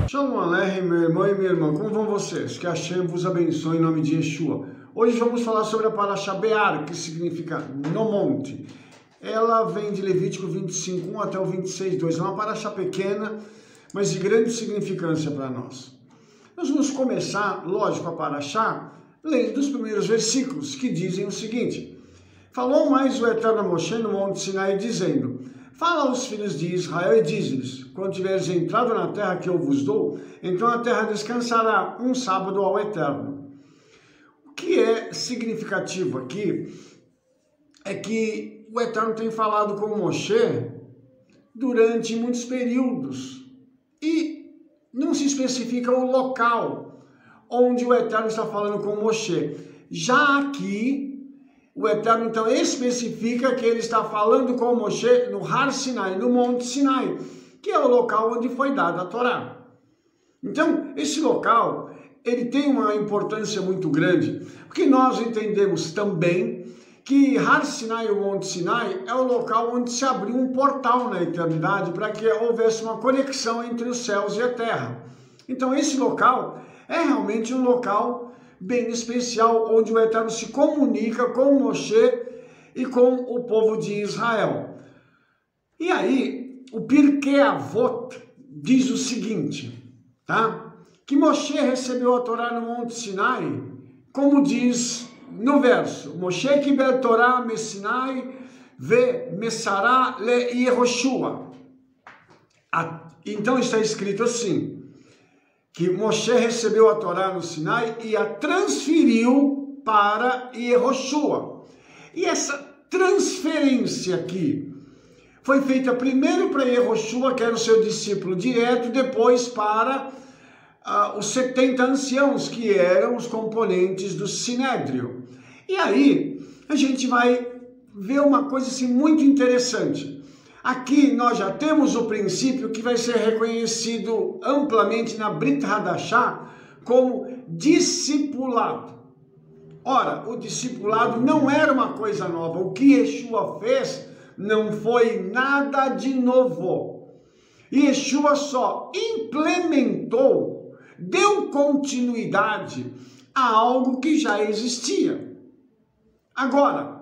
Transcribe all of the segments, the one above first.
Shalom Aleichem, meu irmão e minha irmã, como vão vocês? Que Hashem vos abençoe em nome de Yeshua. Hoje vamos falar sobre a Parashá Be'ar, que significa no monte. Ela vem de Levítico 25:1 até o 26:2. É uma Parashá pequena, mas de grande significância para nós. Nós vamos começar, lógico, a Parashá lendo os primeiros versículos, que dizem o seguinte: falou mais o Eterno a Moshe no monte Sinai, dizendo: fala aos filhos de Israel e diz-lhes: quando tiveres entrado na terra que eu vos dou, então a terra descansará um sábado ao Eterno. O que é significativo aqui é que o Eterno tem falado com Moshe durante muitos períodos e não se especifica o local onde o Eterno está falando com Moshe. Já aqui, o Eterno, então, especifica que ele está falando com Moshe no Har Sinai, no Monte Sinai, que é o local onde foi dada a Torá. Então, esse local, ele tem uma importância muito grande, porque nós entendemos também que Har Sinai, o Monte Sinai, é o local onde se abriu um portal na eternidade para que houvesse uma conexão entre os céus e a terra. Então, esse local é realmente um local bem especial, onde o Eterno se comunica com Moshe e com o povo de Israel. E aí, o Pirkei Avot diz o seguinte, tá? Que Moshe recebeu a Torá no Monte Sinai, como diz no verso: Moshe kibel Torá me Sinai ve mesará le Yehoshua. Então está escrito assim, que Moshe recebeu a Torá no Sinai e a transferiu para Yehoshua. E essa transferência aqui foi feita primeiro para Yehoshua, que era o seu discípulo direto, depois para os 70 anciãos, que eram os componentes do Sinédrio. E aí a gente vai ver uma coisa assim muito interessante. Aqui nós já temos o princípio que vai ser reconhecido amplamente na Brit Hadashah como discipulado. Ora, o discipulado não era uma coisa nova. O que Yeshua fez não foi nada de novo. Yeshua só implementou, deu continuidade a algo que já existia. Agora,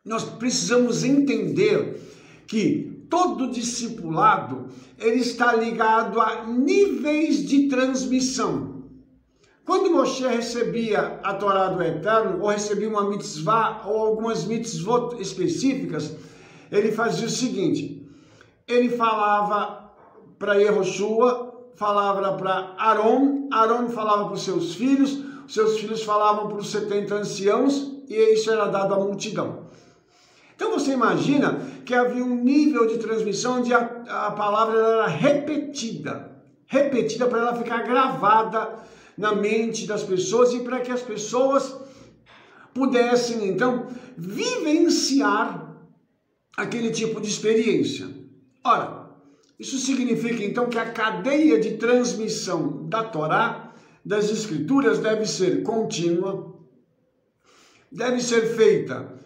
nós precisamos entender que todo discipulado, ele está ligado a níveis de transmissão. Quando Moshe recebia a Torá do Eterno, ou recebia uma mitzvah, ou algumas mitzvot específicas, ele fazia o seguinte: ele falava para Yehoshua, falava para Aron, Aron falava para os seus filhos falavam para os 70 anciãos, e isso era dado à multidão. Então você imagina que havia um nível de transmissão onde a palavra era repetida para ela ficar gravada na mente das pessoas e para que as pessoas pudessem então vivenciar aquele tipo de experiência. Ora, isso significa então que a cadeia de transmissão da Torá, das Escrituras, deve ser contínua, deve ser feita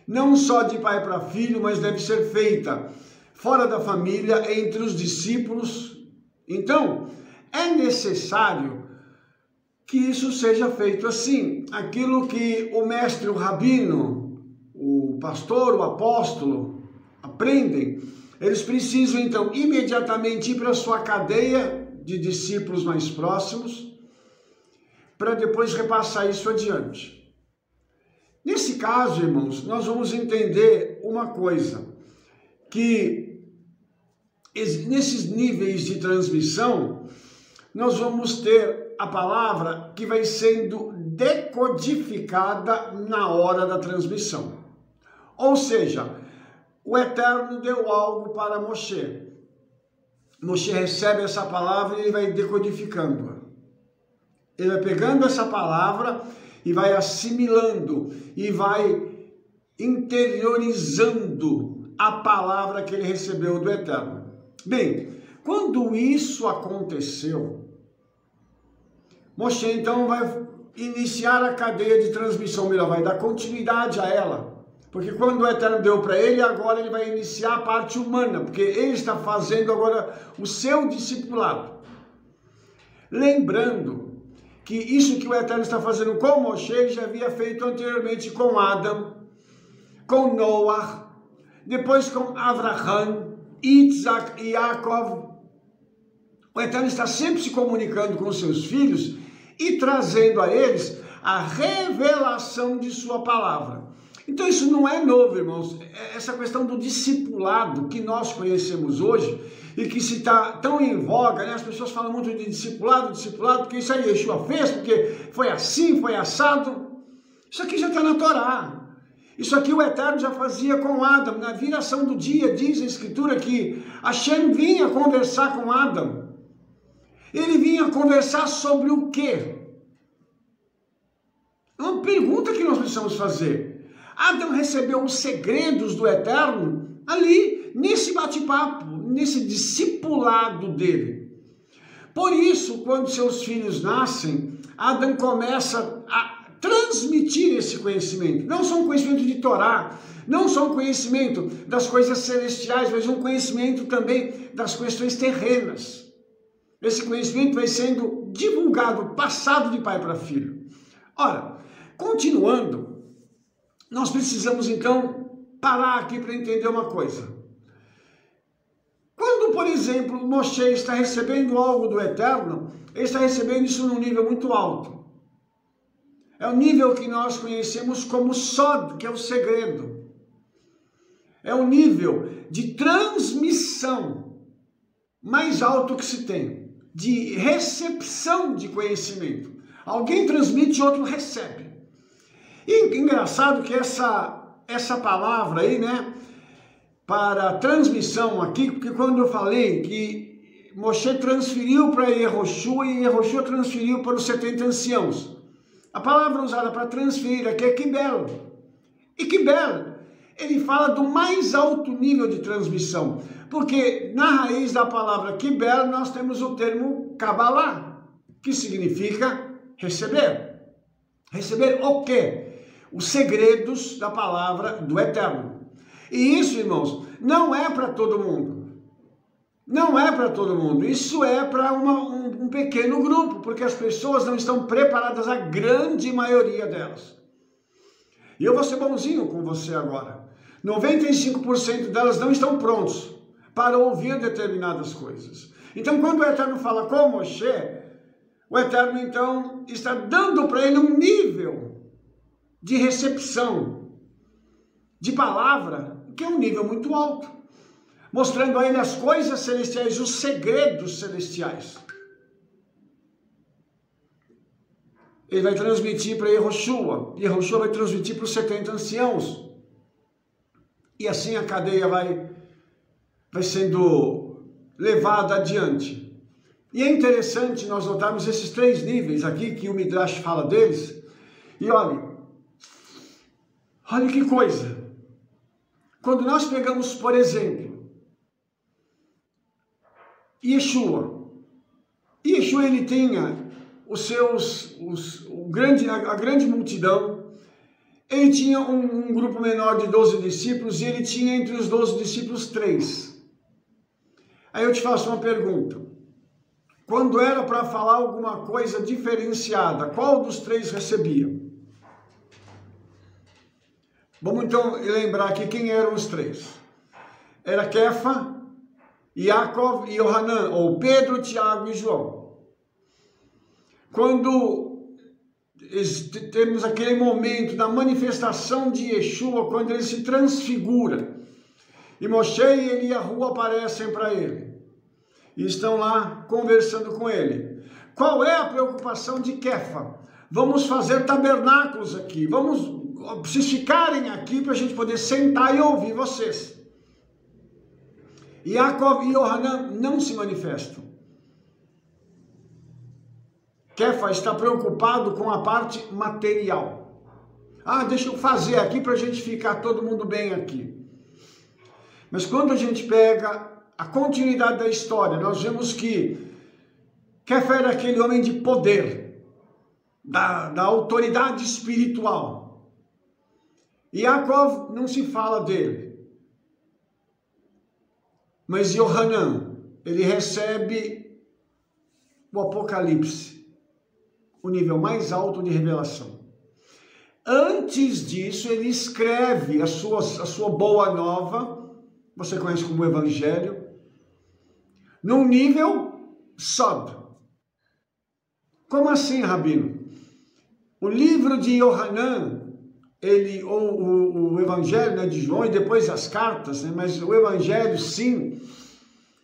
não só de pai para filho, mas deve ser feita fora da família, entre os discípulos. Então, é necessário que isso seja feito assim. Aquilo que o mestre, o rabino, o pastor, o apóstolo aprendem, eles precisam então imediatamente ir para a sua cadeia de discípulos mais próximos, para depois repassar isso adiante. Nesse caso, irmãos, nós vamos entender uma coisa, que nesses níveis de transmissão, nós vamos ter a palavra que vai sendo decodificada na hora da transmissão. Ou seja, o Eterno deu algo para Moshe. Moshe recebe essa palavra e ele vai decodificando-a. Ele vai pegando essa palavra e vai assimilando, e vai interiorizando a palavra que ele recebeu do Eterno. Bem, quando isso aconteceu, Moshe então vai iniciar a cadeia de transmissão, ele vai dar continuidade a ela. Porque quando o Eterno deu para ele, agora ele vai iniciar a parte humana, porque ele está fazendo agora o seu discipulado. lembrando que isso que o Eterno está fazendo com Moshe, ele já havia feito anteriormente com Adão, com Noah, depois com Abraham, Isaac e Jacob. O Eterno está sempre se comunicando com os seus filhos e trazendo a eles a revelação de sua palavra. Então isso não é novo, irmãos. Essa questão do discipulado que nós conhecemos hoje e que se está tão em voga, né? As pessoas falam muito de discipulado, porque isso aí Yeshua fez, porque foi assim, foi assado. Isso aqui já está na Torá. Isso aqui o Eterno já fazia com Adão. Na viração do dia, diz a Escritura que Hashem vinha conversar com Adão. Ele vinha conversar sobre o quê? É uma pergunta que nós precisamos fazer. Adão recebeu os segredos do Eterno ali, nesse bate-papo, nesse discipulado dele. Por isso, quando seus filhos nascem, Adão começa a transmitir esse conhecimento. Não só um conhecimento de Torá, não só um conhecimento das coisas celestiais, mas um conhecimento também das questões terrenas. Esse conhecimento vai sendo divulgado, passado de pai para filho. Ora, continuando, nós precisamos então parar aqui para entender uma coisa. Quando, por exemplo, Moshe está recebendo algo do Eterno, ele está recebendo isso num nível muito alto. É o nível que nós conhecemos como Sod, que é o segredo. É o nível de transmissão mais alto que se tem, de recepção de conhecimento. Alguém transmite, outro recebe. E engraçado que essa palavra aí, né, para transmissão aqui, porque quando eu falei que Moshe transferiu para Yehoshua e Yehoshua transferiu para os 70 anciãos, a palavra usada para transferir aqui é Kibel. E Kibel, ele fala do mais alto nível de transmissão, porque na raiz da palavra Kibel nós temos o termo Kabbalah, que significa receber. Receber o quê? Os segredos da palavra do Eterno. E isso, irmãos, não é para todo mundo. Não é para todo mundo. Isso é para um pequeno grupo, porque as pessoas não estão preparadas, a grande maioria delas. E eu vou ser bonzinho com você agora. 95% delas não estão prontos para ouvir determinadas coisas. Então, quando o Eterno fala com Moshe, o Eterno, então, está dando para ele um nível de recepção de palavra, que é um nível muito alto, mostrando a ele as coisas celestiais, os segredos celestiais. Ele vai transmitir para Yehoshua, Yehoshua vai transmitir para os 70 anciãos, e assim a cadeia vai sendo levada adiante. E é interessante nós notarmos esses 3 níveis aqui, que o Midrash fala deles, e olha que coisa. Quando nós pegamos, por exemplo, Yeshua ele tinha a grande multidão, ele tinha um grupo menor de 12 discípulos, e ele tinha entre os 12 discípulos 3. Aí eu te faço uma pergunta. Quando era para falar alguma coisa diferenciada, qual dos 3 recebia? Vamos então lembrar aqui quem eram os 3. Era Kefa, Yaakov e Yohanan, ou Pedro, Tiago e João. Quando temos aquele momento da manifestação de Yeshua, quando ele se transfigura, e Moshe e Eliahu aparecem para ele, e estão lá conversando com ele. Qual é a preocupação de Kefa? Vamos fazer tabernáculos aqui, vocês ficarem aqui para a gente poder sentar e ouvir vocês. Yaakov e Yohanan não se manifestam. Kefa está preocupado com a parte material. Deixa eu fazer aqui para a gente ficar todo mundo bem aqui. Mas quando a gente pega a continuidade da história, nós vemos que Kefa era aquele homem de poder, da autoridade espiritual. Yaakov não se fala dele. Mas Yohanan, ele recebe o Apocalipse, o nível mais alto de revelação. Antes disso, ele escreve a sua boa nova, você conhece como Evangelho, num nível Sod. Como assim, Rabino? O livro de Yohanan, o Evangelho, né, de João, e depois as cartas, né, mas o Evangelho, sim,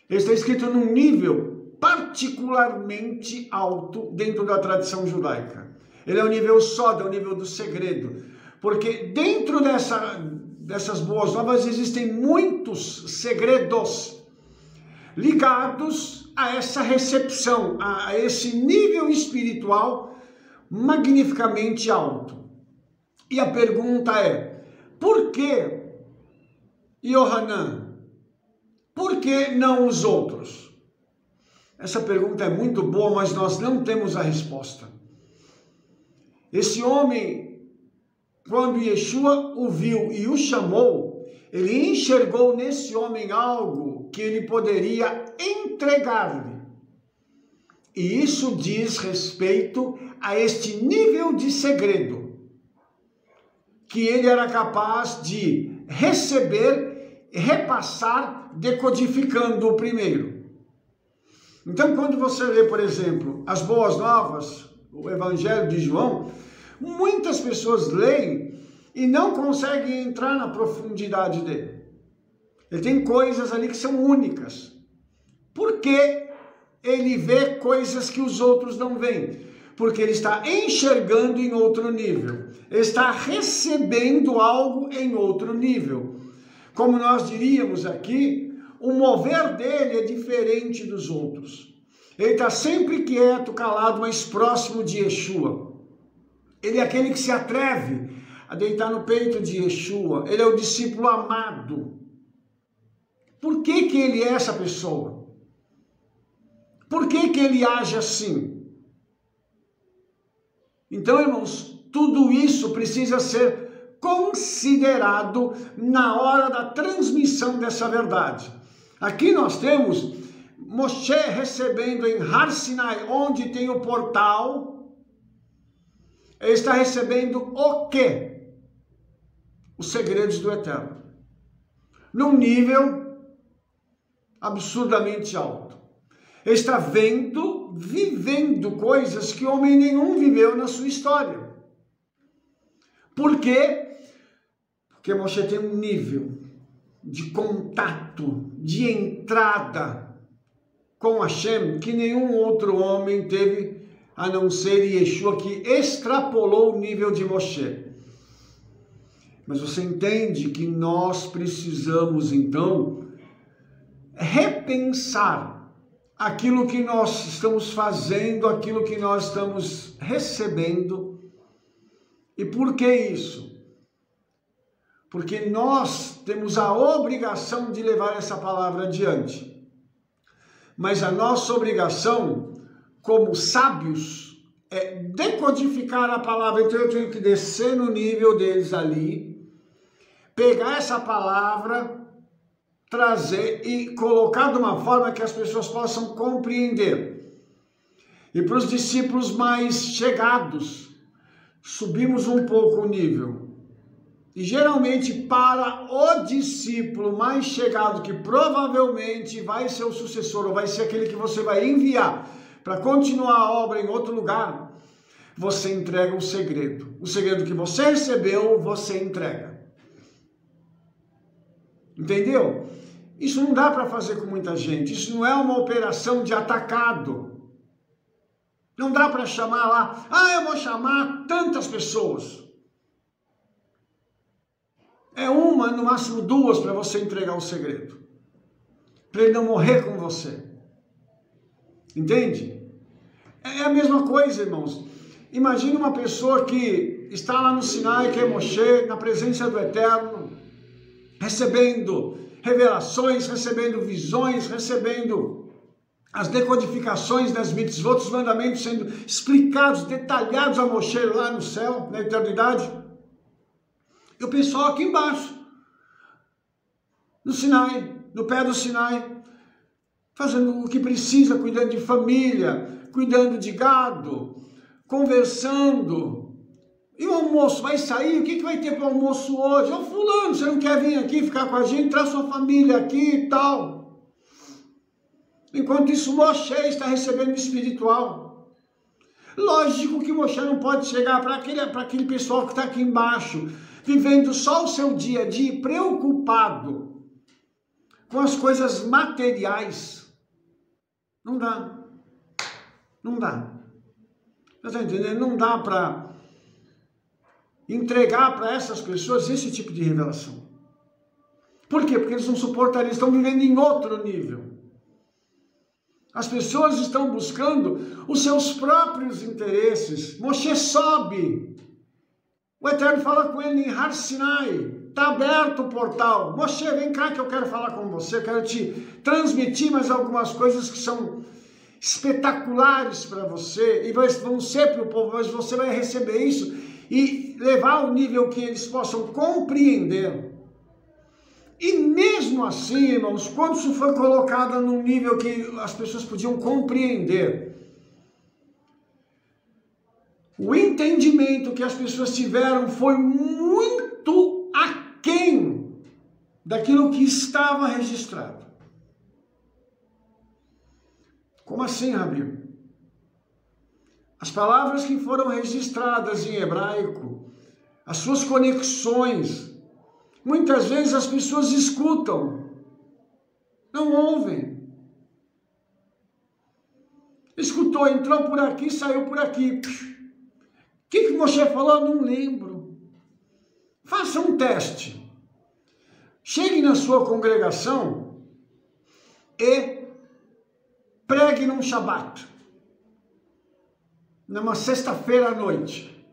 ele está escrito num nível particularmente alto dentro da tradição judaica. Ele é o nível Sod, é o nível do segredo. Porque dentro dessas boas novas existem muitos segredos ligados a essa recepção, a esse nível espiritual magnificamente alto. E a pergunta é, por que Yohanan? Por que não os outros? Essa pergunta é muito boa, mas nós não temos a resposta. Esse homem, quando Yeshua o viu e o chamou, ele enxergou nesse homem algo que ele poderia entregar-lhe. E isso diz respeito a este nível de segredo que ele era capaz de receber, repassar, decodificando o primeiro. Então, quando você lê, por exemplo, as Boas Novas, o Evangelho de João, muitas pessoas leem e não conseguem entrar na profundidade dele. Ele tem coisas ali que são únicas. Por que ele vê coisas que os outros não veem? Porque ele está enxergando em outro nível. Ele está recebendo algo em outro nível. Como nós diríamos aqui, o mover dele é diferente dos outros. Ele está sempre quieto, calado, mas próximo de Yeshua. Ele é aquele que se atreve a deitar no peito de Yeshua. Ele é o discípulo amado. Por que que ele é essa pessoa? Por que que ele age assim? Então, irmãos, tudo isso precisa ser considerado na hora da transmissão dessa verdade. Aqui nós temos Moshe recebendo em Har Sinai, onde tem o portal. Ele está recebendo o quê? Os segredos do Eterno. Num nível absurdamente alto. Ele está vivendo coisas que homem nenhum viveu na sua história. Por quê? Porque Moshe tem um nível de contato, de entrada com Hashem que nenhum outro homem teve, a não ser Yeshua, que extrapolou o nível de Moshe. Mas você entende que nós precisamos, então, repensar aquilo que nós estamos fazendo, aquilo que nós estamos recebendo. E por que isso? Porque nós temos a obrigação de levar essa palavra adiante. Mas a nossa obrigação, como sábios, é decodificar a palavra. Então eu tenho que descer no nível deles ali, pegar essa palavra, trazer e colocar de uma forma que as pessoas possam compreender. E para os discípulos mais chegados, subimos um pouco o nível. E geralmente para o discípulo mais chegado, que provavelmente vai ser o sucessor, ou vai ser aquele que você vai enviar para continuar a obra em outro lugar, você entrega um segredo. O segredo que você recebeu, você entrega. Entendeu? Isso não dá para fazer com muita gente. Isso não é uma operação de atacado. Não dá para chamar lá, eu vou chamar tantas pessoas. É uma, no máximo duas, para você entregar o segredo. Para ele não morrer com você. Entende? É a mesma coisa, irmãos. Imagine uma pessoa que está lá no Sinai, que é Moshe, na presença do Eterno, recebendo revelações, recebendo visões, recebendo as decodificações das mitzvot, os mandamentos sendo explicados, detalhados a Moshe lá no céu, na eternidade. E o pessoal aqui embaixo, no Sinai, no pé do Sinai, fazendo o que precisa, cuidando de família, cuidando de gado, conversando. E o almoço vai sair? O que vai ter para o almoço hoje? Ô fulano, você não quer vir aqui ficar com a gente? Traz sua família aqui e tal. Enquanto isso, Moshe está recebendo espiritual. Lógico que Moshe não pode chegar para aquele pessoal que está aqui embaixo, vivendo só o seu dia a dia, preocupado com as coisas materiais. Não dá. Não dá. Você está entendendo? Não dá para entregar para essas pessoas esse tipo de revelação. Por quê? Porque eles não suportariam, eles estão vivendo em outro nível. As pessoas estão buscando os seus próprios interesses. Moshe sobe. O Eterno fala com ele em Har Sinai. Está aberto o portal. Moshe, vem cá que eu quero falar com você. Eu quero te transmitir mais algumas coisas que são espetaculares para você. E vão ser para o povo, mas você vai receber isso e levar ao nível que eles possam compreender. E mesmo assim, irmãos, quando isso foi colocado num nível que as pessoas podiam compreender, o entendimento que as pessoas tiveram foi muito aquém daquilo que estava registrado. Como assim, Rabi? As palavras que foram registradas em hebraico, as suas conexões, muitas vezes as pessoas escutam, não ouvem. Escutou, entrou por aqui, saiu por aqui. O que Moshe falou? Não lembro. Faça um teste. Chegue na sua congregação e pregue num Shabat, numa sexta-feira à noite.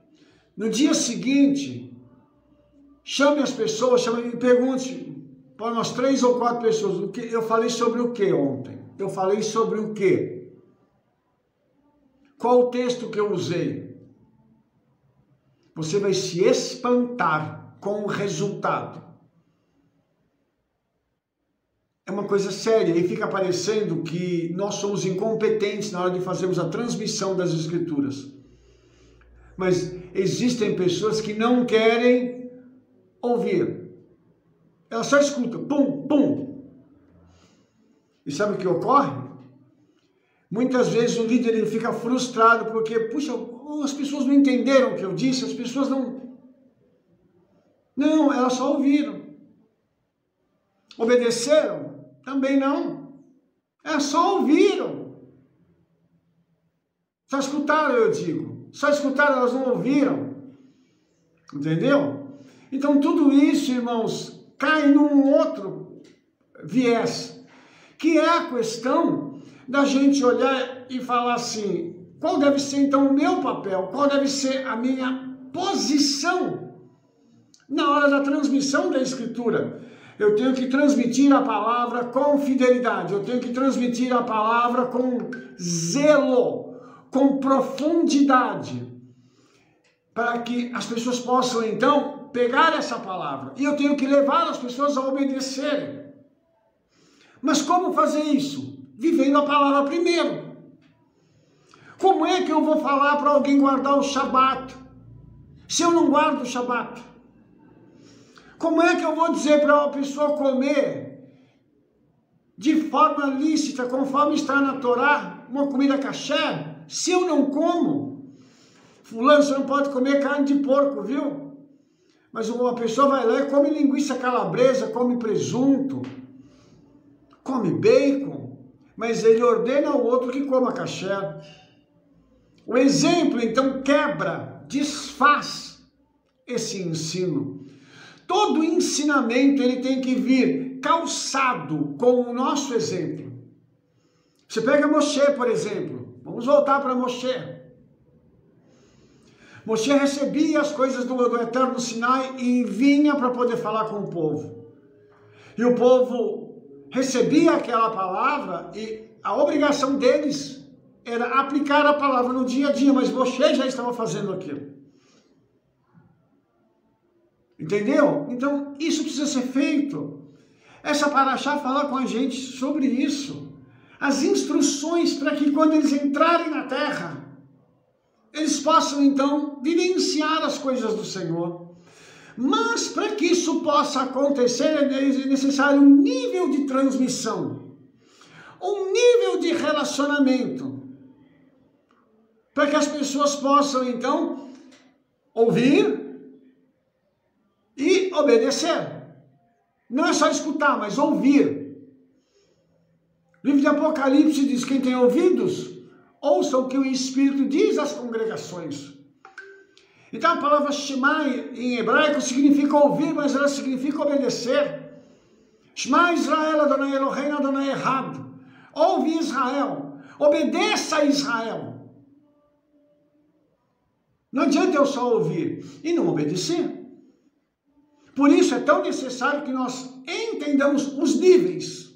No dia seguinte, chame as pessoas, e pergunte para umas 3 ou 4 pessoas, eu falei sobre o que ontem? Eu falei sobre o que? Qual o texto que eu usei? Você vai se espantar com o resultado. É uma coisa séria e fica parecendo que nós somos incompetentes na hora de fazermos a transmissão das Escrituras. Mas existem pessoas que não querem ouvir. Ela só escuta, pum, pum. E sabe o que ocorre? Muitas vezes o líder ele fica frustrado porque, puxa, as pessoas não entenderam o que eu disse, as pessoas não... Não, elas só ouviram. Obedeceram? Também não. Elas só ouviram. Só escutaram, eu digo. Só escutaram, elas não ouviram. Entendeu? Então tudo isso, irmãos, cai num outro viés, que é a questão da gente olhar e falar assim, qual deve ser então o meu papel, qual deve ser a minha posição na hora da transmissão da Escritura. Eu tenho que transmitir a palavra com fidelidade, eu tenho que transmitir a palavra com zelo, com profundidade, para que as pessoas possam então pegar essa palavra. E eu tenho que levar as pessoas a obedecerem. Mas como fazer isso? Vivendo a palavra primeiro. Como é que eu vou falar para alguém guardar o Shabat, se eu não guardo o Shabat? Como é que eu vou dizer para uma pessoa comer de forma lícita, conforme está na Torá, uma comida kasher, se eu não como? Fulano, você não pode comer carne de porco, viu? Mas uma pessoa vai lá e come linguiça calabresa, come presunto, come bacon, mas ele ordena ao outro que coma kasher. O exemplo, então, quebra, desfaz esse ensino. Todo ensinamento ele tem que vir calçado com o nosso exemplo. Você pega Moshe, por exemplo. Vamos voltar para Moshe. Moshe recebia as coisas do Eterno Sinai e vinha para poder falar com o povo. E o povo recebia aquela palavra e a obrigação deles era aplicar a palavra no dia a dia, mas Moshe já estava fazendo aquilo. Entendeu? Então, isso precisa ser feito. Essa paraxá fala com a gente sobre isso. as instruções para que quando eles entrarem na terra, eles possam então vivenciar as coisas do Senhor. Mas para que isso possa acontecer é necessário um nível de transmissão, um nível de relacionamento, para que as pessoas possam então ouvir e obedecer. Não é só escutar, mas ouvir. O livro de Apocalipse diz: quem tem ouvidos, ouçam o que o Espírito diz às congregações. Então a palavra Shema em hebraico significa ouvir, mas ela significa obedecer. Shema Israel, Adonai Eloheinu, Adonai Echad. Ouve Israel, obedeça a Israel. Não adianta eu só ouvir e não obedecer. Por isso é tão necessário que nós entendamos os níveis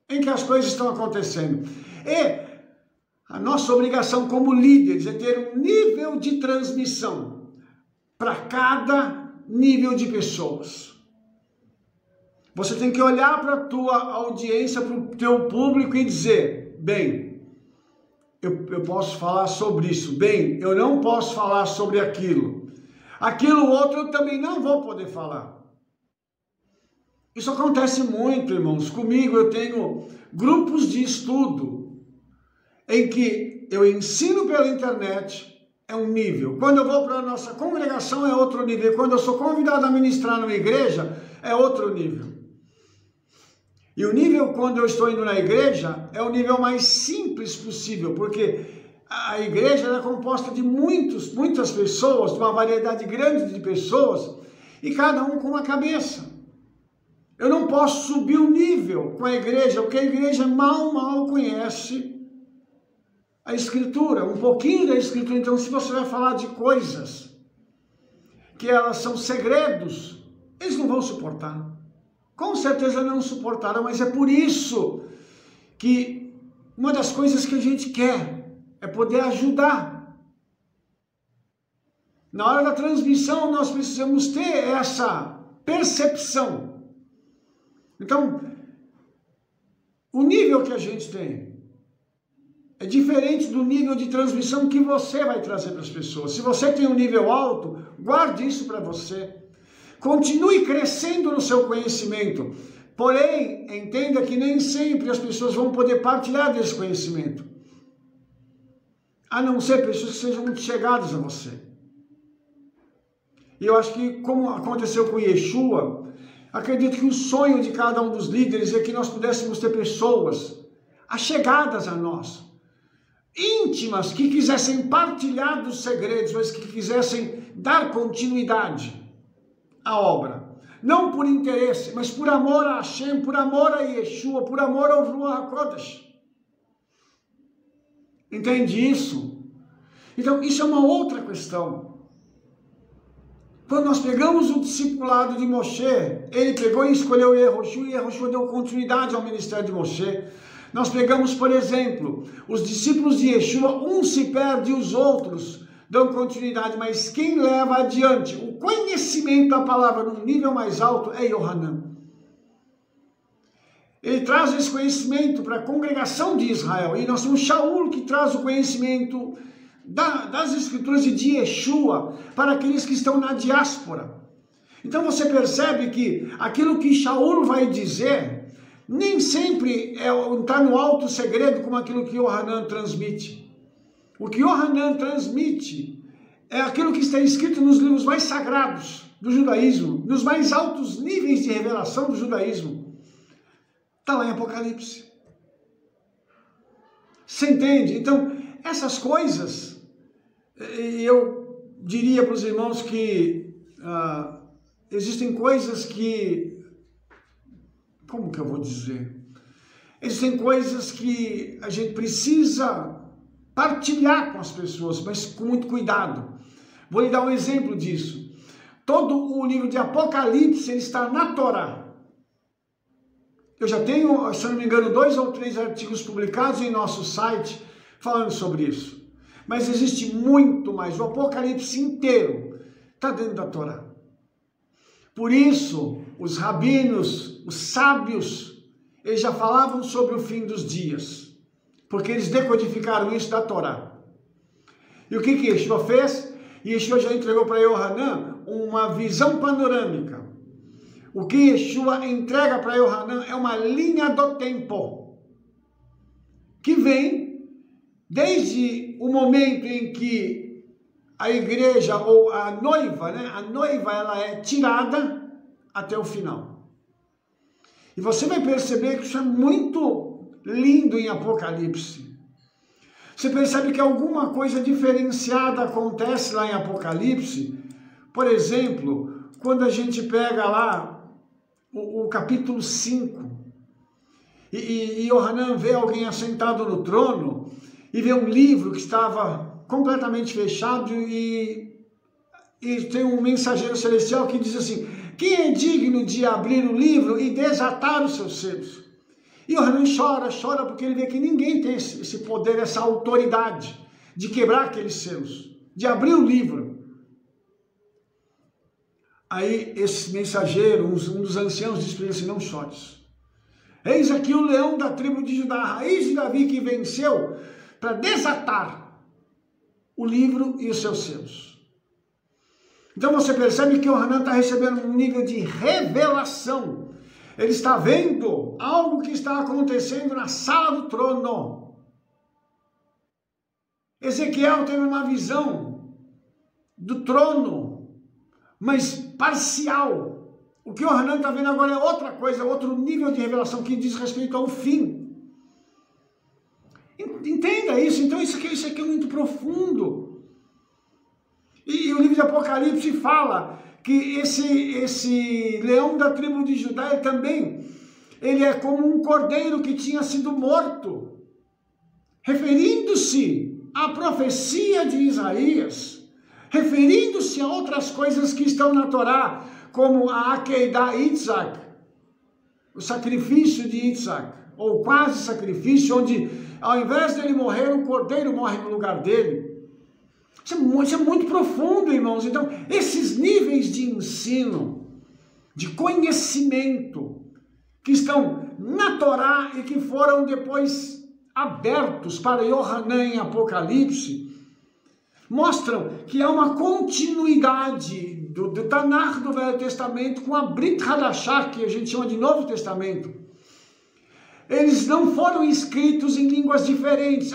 em que as coisas estão acontecendo. E a nossa obrigação como líderes é ter um nível de transmissão para cada nível de pessoas. Você tem que olhar para a tua audiência, para o teu público e dizer: bem, eu posso falar sobre isso, bem, eu não posso falar sobre aquilo. Aquilo outro eu também não vou poder falar. Isso acontece muito, irmãos. Comigo eu tenho grupos de estudo em que eu ensino pela internet, é um nível. Quando eu vou para a nossa congregação é outro nível. Quando eu sou convidado a ministrar numa igreja é outro nível. E o nível quando eu estou indo na igreja é o nível mais simples possível, porque a igreja é composta de muitas pessoas, de uma variedade grande de pessoas, e cada um com uma cabeça. Eu não posso subir o nível com a igreja, porque a igreja mal conhece a Escritura, um pouquinho da Escritura. Então, se você vai falar de coisas que elas são segredos, eles não vão suportar. Com certeza não suportaram, mas é por isso que uma das coisas que a gente quer é poder ajudar. Na hora da transmissão, nós precisamos ter essa percepção. Então, o nível que a gente tem é diferente do nível de transmissão que você vai trazer para as pessoas. Se você tem um nível alto, guarde isso para você. Continue crescendo no seu conhecimento. Porém, entenda que nem sempre as pessoas vão poder partilhar desse conhecimento. A não ser pessoas que sejam muito chegadas a você. E eu acho que, como aconteceu com Yeshua, acredito que o sonho de cada um dos líderes é que nós pudéssemos ter pessoas achegadas a nós, íntimas, que quisessem partilhar dos segredos, mas que quisessem dar continuidade à obra. Não por interesse, mas por amor a Hashem, por amor a Yeshua, por amor ao Ruach HaKodesh. Entende isso? Então, isso é uma outra questão. Quando nós pegamos o discipulado de Moshe, ele pegou e escolheu Yehoshua, e Yehoshua deu continuidade ao ministério de Moshe. Nós pegamos, por exemplo, os discípulos de Yeshua, um se perde e os outros dão continuidade, mas quem leva adiante o conhecimento da palavra num nível mais alto é Yohanan. Ele traz esse conhecimento para a congregação de Israel, e nós temos Shaul que traz o conhecimento das escrituras e de Yeshua para aqueles que estão na diáspora. Então você percebe que aquilo que Shaul vai dizer nem sempre está no alto segredo como aquilo que Yohanan transmite. O que Yohanan transmite é aquilo que está escrito nos livros mais sagrados do judaísmo, nos mais altos níveis de revelação do judaísmo. Está lá em Apocalipse. Você entende? Então, essas coisas, eu diria para os irmãos que existem coisas que, como que eu vou dizer? Existem coisas que a gente precisa partilhar com as pessoas, mas com muito cuidado. Vou lhe dar um exemplo disso. Todo o livro de Apocalipse ele está na Torá. Eu já tenho, se não me engano, 2 ou 3 artigos publicados em nosso site falando sobre isso. Mas existe muito mais. O Apocalipse inteiro está dentro da Torá. Por isso, os rabinos, os sábios, eles já falavam sobre o fim dos dias. porque eles decodificaram isso da Torá. E o que Yeshua fez? Yeshua já entregou para Yohanan uma visão panorâmica. O que Yeshua entrega para Yohanan é uma linha do tempo, que vem desde o momento em que a igreja ou a noiva, ela é tirada até o final. E você vai perceber que isso é muito lindo em Apocalipse. Você percebe que alguma coisa diferenciada acontece lá em Apocalipse. Por exemplo, quando a gente pega lá o capítulo 5, e Yohanan vê alguém assentado no trono, e vê um livro que estava completamente fechado, e tem um mensageiro celestial que diz assim: quem é digno de abrir o livro e desatar os seus selos? E Yohanan chora porque ele vê que ninguém tem esse poder, essa autoridade de quebrar aqueles selos, de abrir o livro. Aí esse mensageiro, um dos anciãos, diz para ele assim: não chores. Eis aqui o leão da tribo de Judá, a raiz de Davi, que venceu para desatar o livro e os seus selos. Então você percebe que Yohanan está recebendo um nível de revelação. Ele está vendo algo que está acontecendo na sala do trono. Ezequiel teve uma visão do trono, mas parcial. O que Yohanan está vendo agora é outra coisa, outro nível de revelação que diz respeito ao fim. Entenda isso. Então isso aqui é muito profundo. E o livro de Apocalipse fala que esse leão da tribo de Judá ele é como um cordeiro que tinha sido morto, referindo-se à profecia de Isaías, referindo-se a outras coisas que estão na Torá, como a Akedah Yitzhak, o sacrifício de Yitzhak, ou quase sacrifício, onde ao invés dele morrer, o cordeiro morre no lugar dele. Isso é muito profundo, irmãos. Então, esses níveis de ensino, de conhecimento, que estão na Torá e que foram depois abertos para Yohanan em Apocalipse, mostram que há uma continuidade do Tanakh do Velho Testamento com a Brit Hadashah, que a gente chama de Novo Testamento. Eles não foram escritos em línguas diferentes,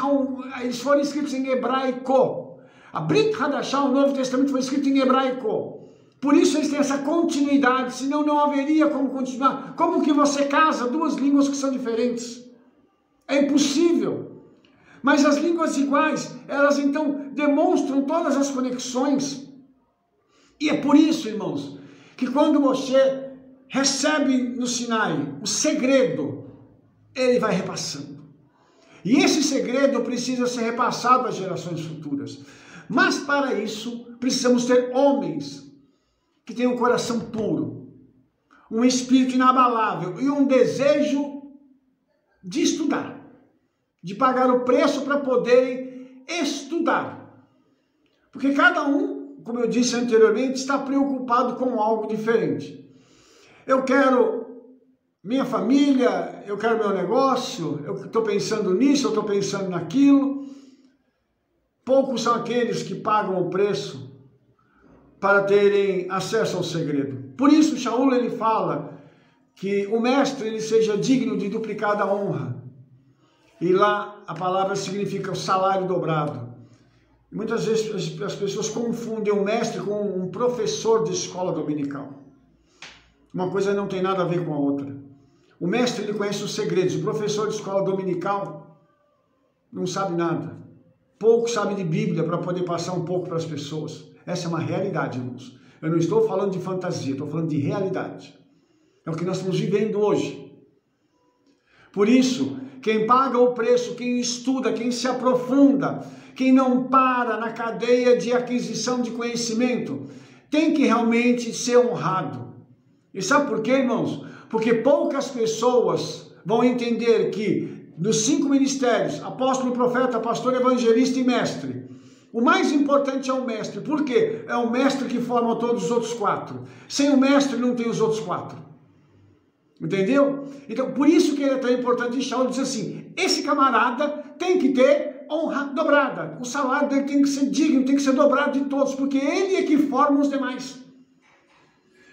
eles foram escritos em hebraico. A Brit Hadashah, o Novo Testamento, foi escrito em hebraico. Por isso eles têm essa continuidade, senão não haveria como continuar. Como que você casa duas línguas que são diferentes? É impossível. Mas as línguas iguais, elas então demonstram todas as conexões. E é por isso, irmãos, que quando Moshe recebe no Sinai o segredo, ele vai repassando. E esse segredo precisa ser repassado às gerações futuras. Mas para isso, precisamos ter homens que tenham um coração puro, um espírito inabalável e um desejo de estudar, de pagar o preço para poderem estudar. Porque cada um, como eu disse anteriormente, está preocupado com algo diferente. Eu quero minha família, eu quero meu negócio, eu estou pensando nisso, eu estou pensando naquilo. Poucos são aqueles que pagam o preço para terem acesso ao segredo. Por isso, Shaul ele fala que o mestre ele seja digno de duplicada honra. E lá a palavra significa o salário dobrado. E muitas vezes as pessoas confundem o mestre com um professor de escola dominical. Uma coisa não tem nada a ver com a outra. O mestre ele conhece os segredos. O professor de escola dominical não sabe nada. Pouco sabe de Bíblia para poder passar um pouco para as pessoas. Essa é uma realidade, irmãos. Eu não estou falando de fantasia, estou falando de realidade. É o que nós estamos vivendo hoje. Por isso, quem paga o preço, quem estuda, quem se aprofunda, quem não para na cadeia de aquisição de conhecimento, tem que realmente ser honrado. E sabe por quê, irmãos? Porque poucas pessoas vão entender que dos 5 ministérios, apóstolo, profeta, pastor, evangelista e mestre, o mais importante é o mestre. Por quê? É o mestre que forma todos os outros 4. Sem o mestre não tem os outros 4. Entendeu? Então, por isso que ele é tão importante. E Shaul diz assim, esse camarada tem que ter honra dobrada. O salário dele tem que ser digno, tem que ser dobrado de todos, porque ele é que forma os demais.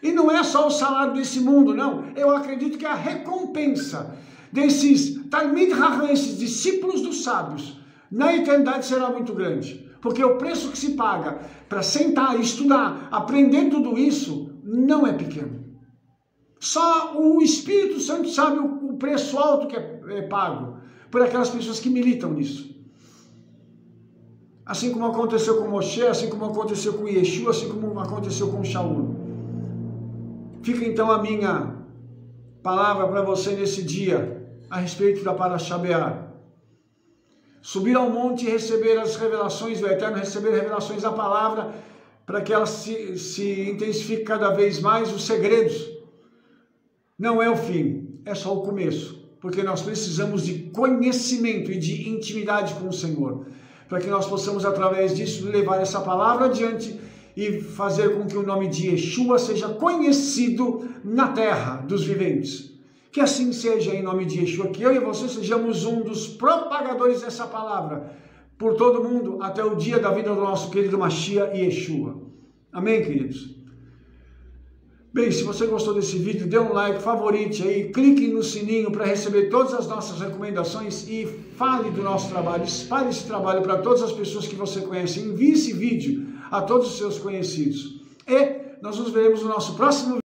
E não é só o salário desse mundo, não. Eu acredito que a recompensa desses Talmid Chacham, esses discípulos dos sábios, na eternidade será muito grande. Porque o preço que se paga para sentar, estudar, aprender tudo isso, não é pequeno. Só o Espírito Santo sabe o preço alto que é pago por aquelas pessoas que militam nisso. Assim como aconteceu com Moshe, assim como aconteceu com Yeshua, assim como aconteceu com Shaul. Fica então a minha palavra para você nesse dia, a respeito da Parashá Be'ar. Subir ao monte e receber as revelações do Eterno, receber revelações da palavra, para que ela se intensifique cada vez mais, os segredos. Não é o fim, é só o começo, porque nós precisamos de conhecimento e de intimidade com o Senhor, para que nós possamos, através disso, levar essa palavra adiante e fazer com que o nome de Yeshua seja conhecido na terra dos viventes. Que assim seja em nome de Yeshua, que eu e você sejamos um dos propagadores dessa palavra por todo mundo, até o dia da vida do nosso querido Mashiach e Yeshua. Amém, queridos? Bem, se você gostou desse vídeo, dê um like, favorite aí, clique no sininho para receber todas as nossas recomendações e fale do nosso trabalho, espalhe esse trabalho para todas as pessoas que você conhece, envie esse vídeo a todos os seus conhecidos. E nós nos veremos no nosso próximo vídeo.